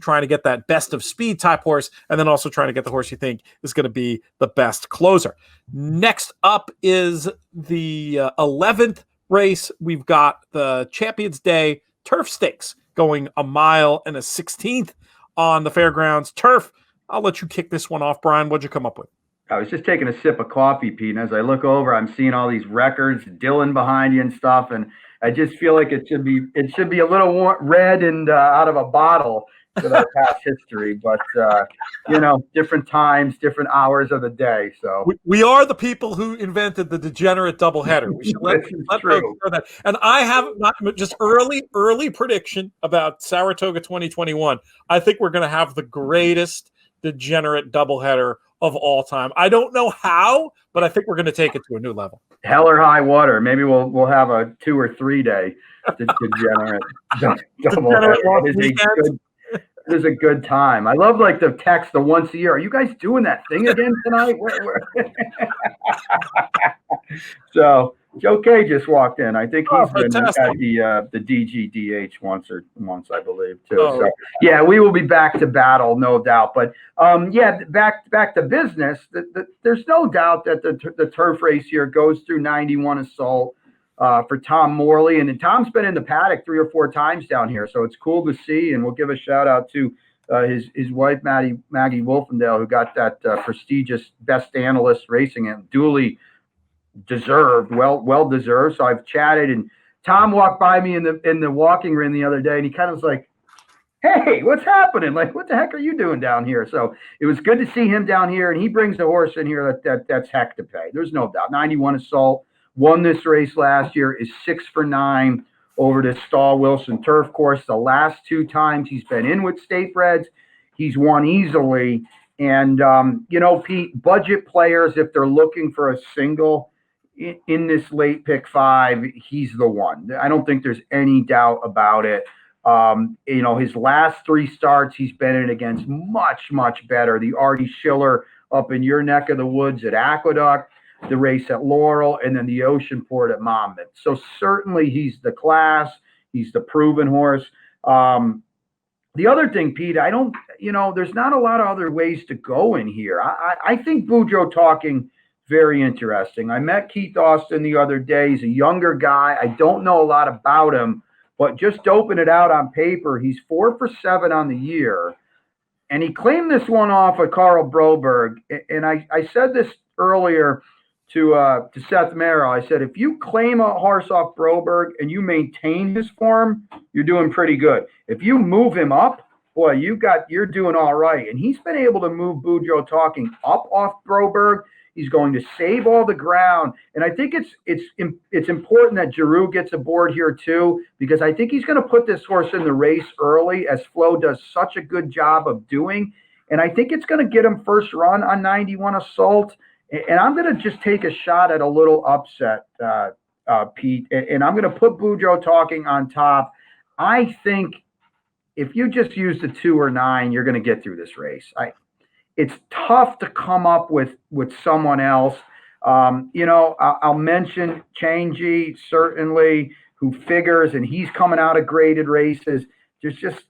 Speaker 1: trying to get that best of speed type horse, and then also trying to get the horse you think is going to be the best closer. Next up is the 11th race. We've got the Champions Day Turf Stakes going 1 mile and a 16th on the Fairgrounds turf. I'll let you kick this one off, Brian. What'd you come up with?
Speaker 3: I was just taking a sip of coffee, Pete, and as I look over, I'm seeing all these records, Dylan behind you and stuff, and I just feel like it should be a little red and out of a bottle with our past history. But different times, different hours of the day. So
Speaker 1: we are the people who invented the degenerate doubleheader. We should let folks know that. And I have not just early prediction about Saratoga 2021. I think we're going to have the greatest degenerate doubleheader of all time. I don't know how, but I think we're going to take it to a new level.
Speaker 3: Hell or high water. Maybe we'll have a 2 or 3 day degenerate doubleheader. It is a good time. I love the text the once a year. Are you guys doing that thing again tonight? So Joe K just walked in. I think he's been at the DGDH once, I believe, too. So yeah, we will be back to battle, no doubt. But back to business. There's no doubt that the turf race here goes through 91 Assault for Tom Morley, and Tom's been in the paddock 3 or 4 times down here, so it's cool to see. And we'll give a shout out to his wife Maggie Wolfendale, who got that prestigious Best Analyst Racing and duly deserved, well deserved. So I've chatted, and Tom walked by me in the walking ring the other day, and he kind of was like, "Hey, what's happening? Like, what the heck are you doing down here?" So it was good to see him down here, and he brings a horse in here that's heck to pay. There's no doubt. 91 Assault won this race last year, is 6 for 9 over the Stahl Wilson turf course. The last 2 times he's been in with state breds, he's won easily. And Pete, budget players, if they're looking for a single in this late pick 5, he's the one. I don't think there's any doubt about it. His last 3 starts he's been in against much, much better. The Artie Schiller up in your neck of the woods at Aqueduct, the race at Laurel, and then the Oceanport at Monmouth. So certainly he's the class. He's the proven horse. The other thing, Pete, there's not a lot of other ways to go in here. I think Boudreaux Talking, very interesting. I met Keith Austin the other day. He's a younger guy. I don't know a lot about him, but just open it out on paper. He's 4 for 7 on the year. And he claimed this one off of Carl Broberg. And I said this earlier to Seth Merrill. I said, if you claim a horse off Broberg and you maintain his form, you're doing pretty good. If you move him up, boy, you're doing all right. And he's been able to move Boudreaux Talking up off Broberg. He's going to save all the ground. And I think it's important that Giroux gets aboard here too, because I think he's going to put this horse in the race early, as Flo does such a good job of doing. And I think it's going to get him first run on 91 Assault. And I'm going to just take a shot at a little upset, Pete. And I'm going to put Boudreaux Talking on top. I think if you just use the 2 or 9, you're going to get through this race. It's tough to come up with someone else. I'll mention Changey, certainly, who figures, and he's coming out of graded races. There's just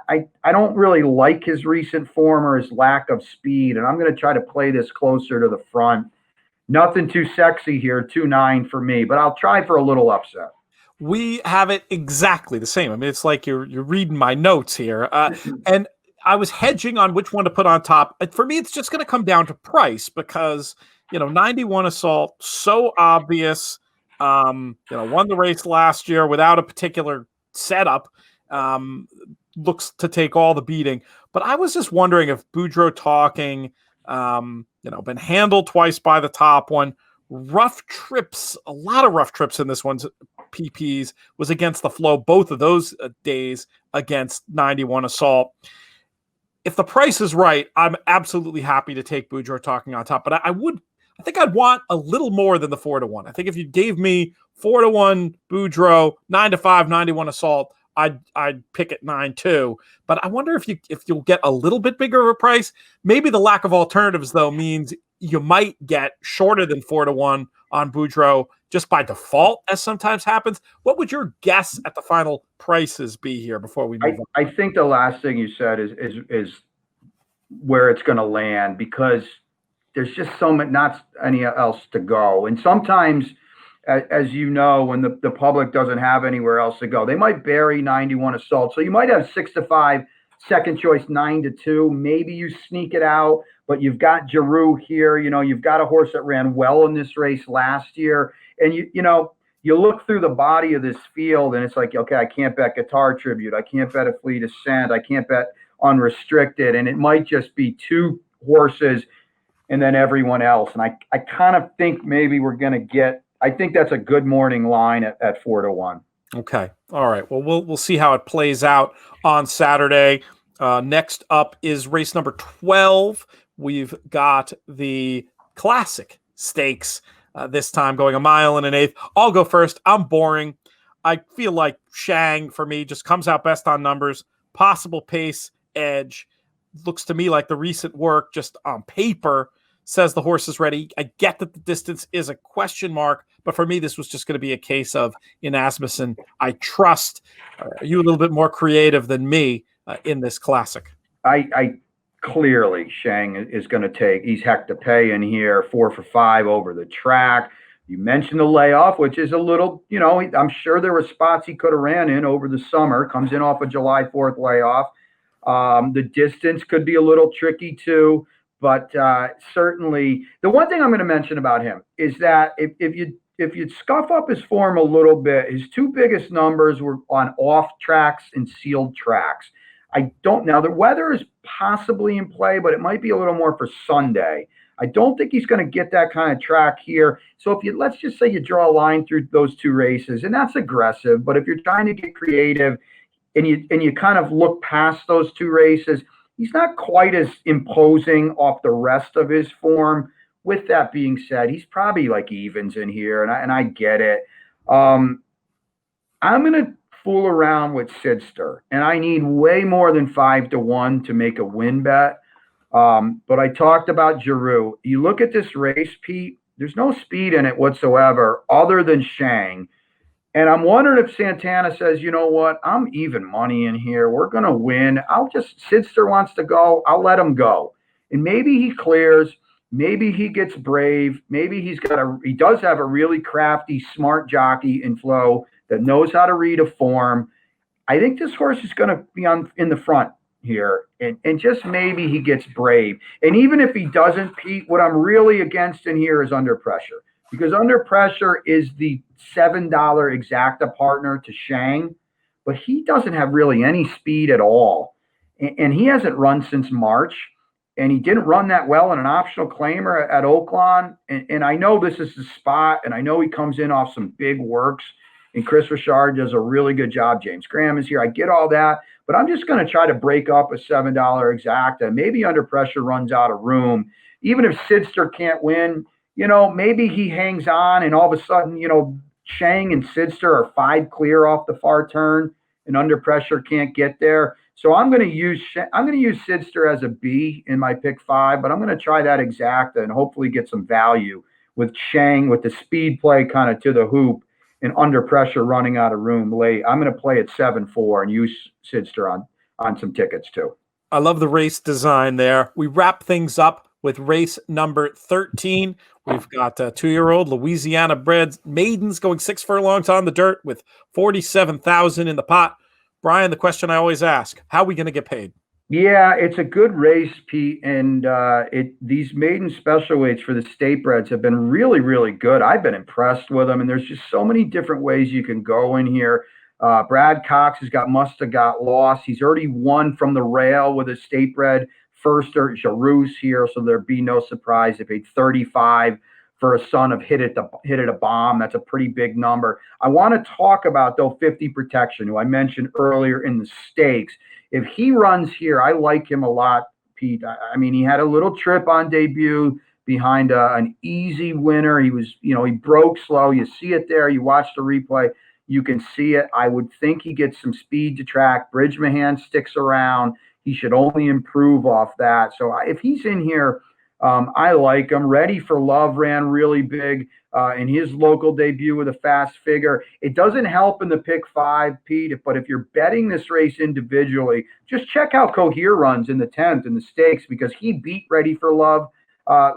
Speaker 3: I don't really like his recent form or his lack of speed, and I'm going to try to play this closer to the front. Nothing too sexy here, 2-9 for me, but I'll try for a little upset.
Speaker 1: We have it exactly the same. I mean, it's like you're reading my notes here, and I was hedging on which one to put on top. For me, it's just going to come down to price because, 91 Assault, so obvious, won the race last year without a particular setup, looks to take all the beating. But I was just wondering if Boudreaux Talking, been handled twice by the top one, rough trips, a lot of rough trips in this one's PPs was against the flow, both of those days against 91 Assault. If the price is right, I'm absolutely happy to take Boudreaux Talking on top. But I think I'd want a little more than the 4-1. I think if you gave me 4-1 Boudreaux, 9-5, 91 Assault, I'd pick at 9-2. But I wonder if you'll get a little bit bigger of a price. Maybe the lack of alternatives though means you might get shorter than 4-1 on Boudreaux just by default, as sometimes happens. What would your guess at the final prices be here before we move on?
Speaker 3: I think the last thing you said is where it's going to land, because there's just so much, not any else to go. And sometimes, as you know, when the public doesn't have anywhere else to go, they might bury 91 Assault. So you might have 6-5, second choice 9-2. Maybe you sneak it out, but you've got Giroux here. You've got a horse that ran well in this race last year. And you look through the body of this field and it's like, okay, I can't bet Guitar Tribute. I can't bet A Fleet Ascent. I can't bet Unrestricted. And it might just be 2 horses and then everyone else. And I kind of think maybe we're going to get, I think that's a good morning line at 4-1.
Speaker 1: Okay. All right. Well, we'll see how it plays out on Saturday. Next up is race number 12. We've got the Classic Stakes. This time going 1 1/8. I'll go first. I'm boring. I feel like Shang for me just comes out best on numbers. Possible pace, edge. Looks to me like the recent work just on paper says the horse is ready. I get that the distance is a question mark, but for me, this was just going to be a case of in Asmussen, I trust you a little bit more creative than me in this classic.
Speaker 3: I clearly Shang is going to take, he's heck to pay in here, 4 for 5 over the track. You mentioned the layoff, which is a little, I'm sure there were spots he could have ran in over the summer, comes in off a July 4th layoff. The distance could be a little tricky too, but certainly the one thing I'm going to mention about him is that if you scuff up his form a little bit, his 2 biggest numbers were on off tracks and sealed tracks. I don't know. The weather is possibly in play, but it might be a little more for Sunday. I don't think he's going to get that kind of track here. So let's just say you draw a line through those 2 races, and that's aggressive. But if you're trying to get creative and you kind of look past those 2 races, he's not quite as imposing off the rest of his form. With that being said, he's probably like evens in here, and I get it. I'm going to fool around with Sidster, and I need way more than 5-1 to make a win bet. But I talked about Giroux. You look at this race, Pete, there's no speed in it whatsoever other than Shang. And I'm wondering if Santana says, you know what, I'm even money in here. We're going to win. Sidster wants to go. I'll let him go. And maybe he clears. Maybe he gets brave. Maybe he does have a really crafty, smart jockey in Flo that knows how to read a form. I think this horse is going to be in the front here. And just maybe he gets brave. And even if he doesn't, Pete, what I'm really against in here is Under Pressure. Because Under Pressure is the $7 exacta partner to Shang, but he doesn't have really any speed at all. And he hasn't run since March, and he didn't run that well in an optional claimer at Oaklawn. And I know this is the spot, and I know he comes in off some big works, and Chris Richard does a really good job. James Graham is here. I get all that, but I'm just going to try to break up a $7 exacta. Maybe Under Pressure runs out of room. Even if Sidster can't win, maybe he hangs on, and all of a sudden, Shang and Sidster are 5 clear off the far turn, and Under Pressure can't get there. So I'm going to use Sidster as a B in my pick 5, but I'm going to try that exacta and hopefully get some value with Shang with the speed play kind of to the hoop and Under Pressure running out of room late. I'm going to play at 7-4 and use Sidster on some tickets too.
Speaker 1: I love the race design there. We wrap things up with race number 13. We've got 2-year-old Louisiana bred maidens going 6 furlongs on the dirt with 47,000 in the pot. Brian, the question I always ask, how are we going to get paid?
Speaker 3: Yeah, it's a good race, Pete, and these maiden special weights for the state breds have been really, really good. I've been impressed with them, and there's just so many different ways you can go in here. Brad Cox has got Must Have Got Lost. He's already won from the rail with a state bred firster. Giroux here, so there'd be no surprise if he paid 35 for a son of hit it a bomb. That's a pretty big number. I want to talk about, though, 50 Protection, who I mentioned earlier in the stakes. If he runs here, I like him a lot, Pete. I mean, he had a little trip on debut behind an easy winner. He was, he broke slow. You see it there. You watch the replay. You can see it. I would think he gets some speed to track. Bridge Mahan sticks around. He should only improve off that. So if he's in here, I like him. Ready for Love ran really big in his local debut with a fast figure. It doesn't help in the pick 5, Pete, but if you're betting this race individually, just check how Cohere runs in the 10th in the stakes, because he beat Ready for Love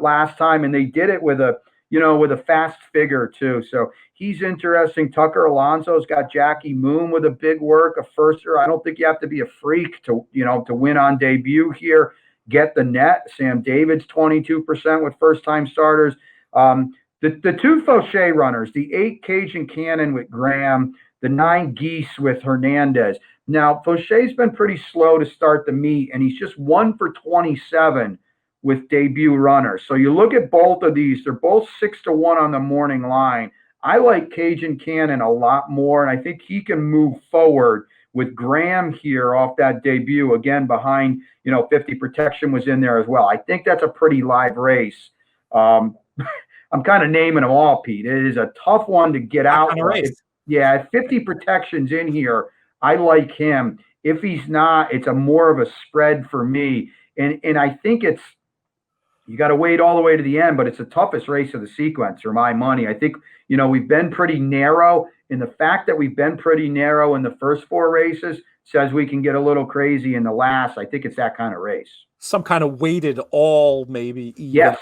Speaker 3: last time, and they did it with a fast figure too. So he's interesting. Tucker Alonso's got Jackie Moon with a big work, a firster. I don't think you have to be a freak to win on debut here. Get the net. Sam David's 22% with first-time starters. The 2 Fauché runners, the 8 Cajun Cannon with Graham, the 9 Geese with Hernandez. Now, Fauché's been pretty slow to start the meet, and he's just 1 for 27 with debut runners. So you look at both of these, they're both 6-1 on the morning line. I like Cajun Cannon a lot more, and I think he can move forward with Graham here off that debut, again, behind, 50 Protection was in there as well. I think that's a pretty live race. I'm kind of naming them all, Pete. It is a tough one to get out. If 50 Protection's in here, I like him. If he's not, it's a more of a spread for me. And I think you got to wait all the way to the end, but it's the toughest race of the sequence for my money. I think, we've been pretty narrow, and the fact that we've been pretty narrow in the first 4 races says we can get a little crazy in the last. I think it's that kind of race.
Speaker 1: Some kind of weighted all, maybe. Even.
Speaker 3: Yes.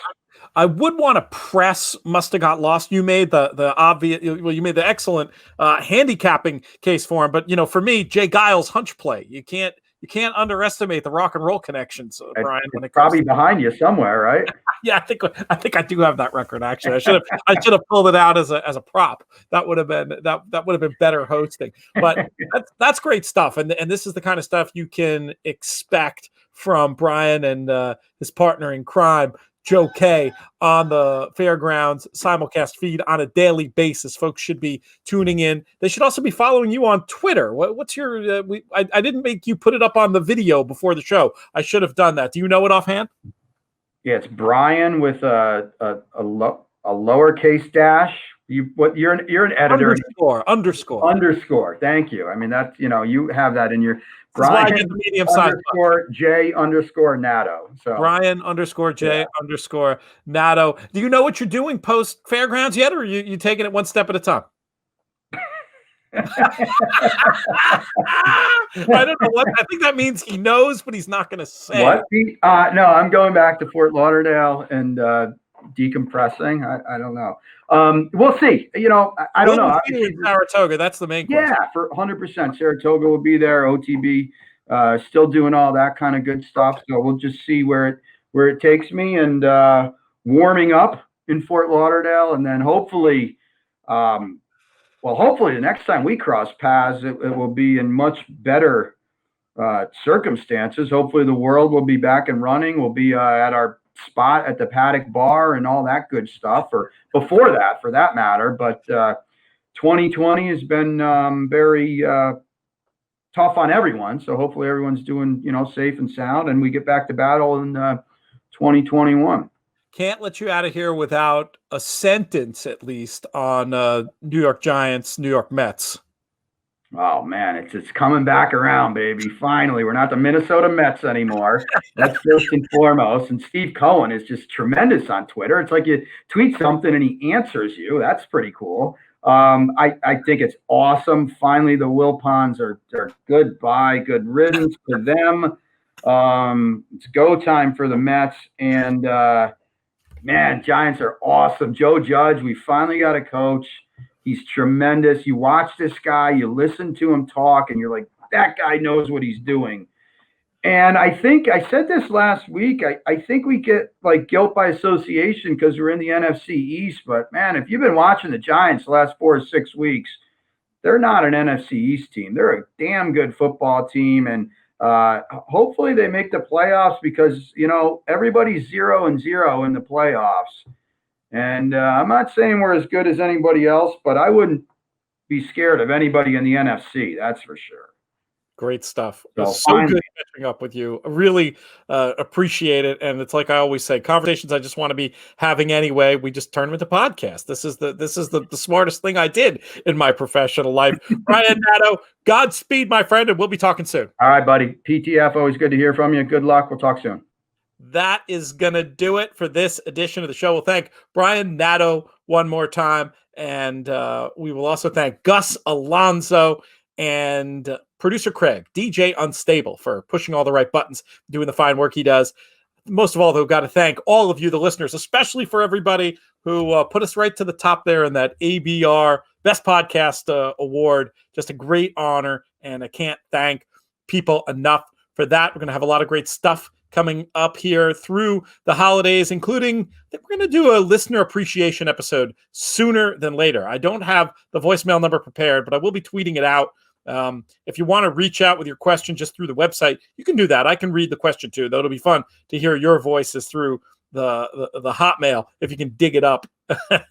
Speaker 1: I would want to press Must Have Got Lost. You made the obvious, you made the excellent handicapping case for him. But, for me, Jay Giles' hunch play. You can't underestimate the rock and roll connections, Brian. When it comes
Speaker 3: probably behind you somewhere, right?
Speaker 1: Yeah, I think I do have that record. Actually, I should have pulled it out as a prop. That would have been better hosting. But that's great stuff, and this is the kind of stuff you can expect from Brian and his partner in crime, Joe K, on the Fairgrounds simulcast feed on a daily basis. Folks should be tuning in. They should also be following you on Twitter. What's your? I didn't make you put it up on the video before the show. I should have done that. Do you know it offhand?
Speaker 3: Yeah, it's Brian with a lowercase dash You're an editor.
Speaker 1: Underscore.
Speaker 3: Thank you. I mean, that's, you have that in your
Speaker 1: Brian
Speaker 3: _J Nadeau. So
Speaker 1: Brian _J Nadeau. Do you know what you're doing post Fairgrounds yet, or you taking it one step at a time? I don't know what. I think that means he knows, but he's not going to say.
Speaker 3: What? No, I'm going back to Fort Lauderdale and decompressing. I don't know. We'll see. I don't know.
Speaker 1: Saratoga. That's the main question.
Speaker 3: Yeah, for 100%. Saratoga will be there. OTB, still doing all that kind of good stuff. Okay. So we'll just see where it takes me, and warming up in Fort Lauderdale, and then hopefully the next time we cross paths, it will be in much better circumstances. Hopefully the world will be back and running. We'll be at our spot at the Paddock Bar and all that good stuff, or before that, for that matter. But 2020 has been very tough on everyone. So hopefully everyone's doing, safe and sound, and we get back to battle in 2021.
Speaker 1: Can't let you out of here without a sentence, at least, on New York Giants, New York Mets.
Speaker 3: Oh, man, it's coming back around, baby. Finally, we're not the Minnesota Mets anymore. That's first and foremost. And Steve Cohen is just tremendous on Twitter. It's like you tweet something and he answers you. That's pretty cool. I think it's awesome. Finally, the Wilpons are goodbye. Good riddance to them. It's go time for the Mets. And, man, Giants are awesome. Joe Judge, we finally got a coach. He's tremendous. You watch this guy, you listen to him talk, and you're like, that guy knows what he's doing. And I think I said this last week. I think we get like guilt by association because we're in the NFC East. But, man, if you've been watching the Giants the last 4 or 6 weeks, they're not an NFC East team. They're a damn good football team. And hopefully they make the playoffs because, everybody's 0-0 in the playoffs. And I'm not saying we're as good as anybody else, but I wouldn't be scared of anybody in the NFC. That's for sure.
Speaker 1: Great stuff. So good catching up with you. I really appreciate it. And it's like I always say, conversations I just want to be having anyway. We just turn them into podcasts. This is the smartest thing I did in my professional life. Brian Nadeau, Godspeed, my friend, and we'll be talking soon.
Speaker 3: All right, buddy. PTF, always good to hear from you. Good luck. We'll talk soon.
Speaker 1: That is going to do it for this edition of the show. We'll thank Brian Nadeau one more time. And we will also thank Gus Alonso and producer Craig, DJ Unstable, for pushing all the right buttons, doing the fine work he does. Most of all, though, got to thank all of you, the listeners, especially for everybody who put us right to the top there in that ABR Best Podcast Award. Just a great honor, and I can't thank people enough for that. We're going to have a lot of great stuff coming up here through the holidays, including that we're going to do a listener appreciation episode sooner than later. I don't have the voicemail number prepared, but I will be tweeting it out. If you want to reach out with your question just through the website, you can do that. I can read the question too, though. It'll be fun to hear your voices through the Hotmail if you can dig it up.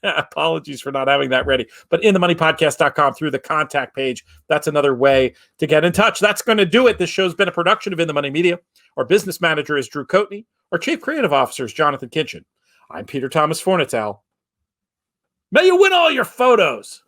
Speaker 1: Apologies for not having that ready. But inthemoneypodcast.com through the contact page, that's another way to get in touch. That's going to do it. This show's been a production of In the Money Media. Our business manager is Drew Coatney. Our chief creative officer is Jonathan Kinchin. I'm Peter Thomas Fornatale. May you win all your photos.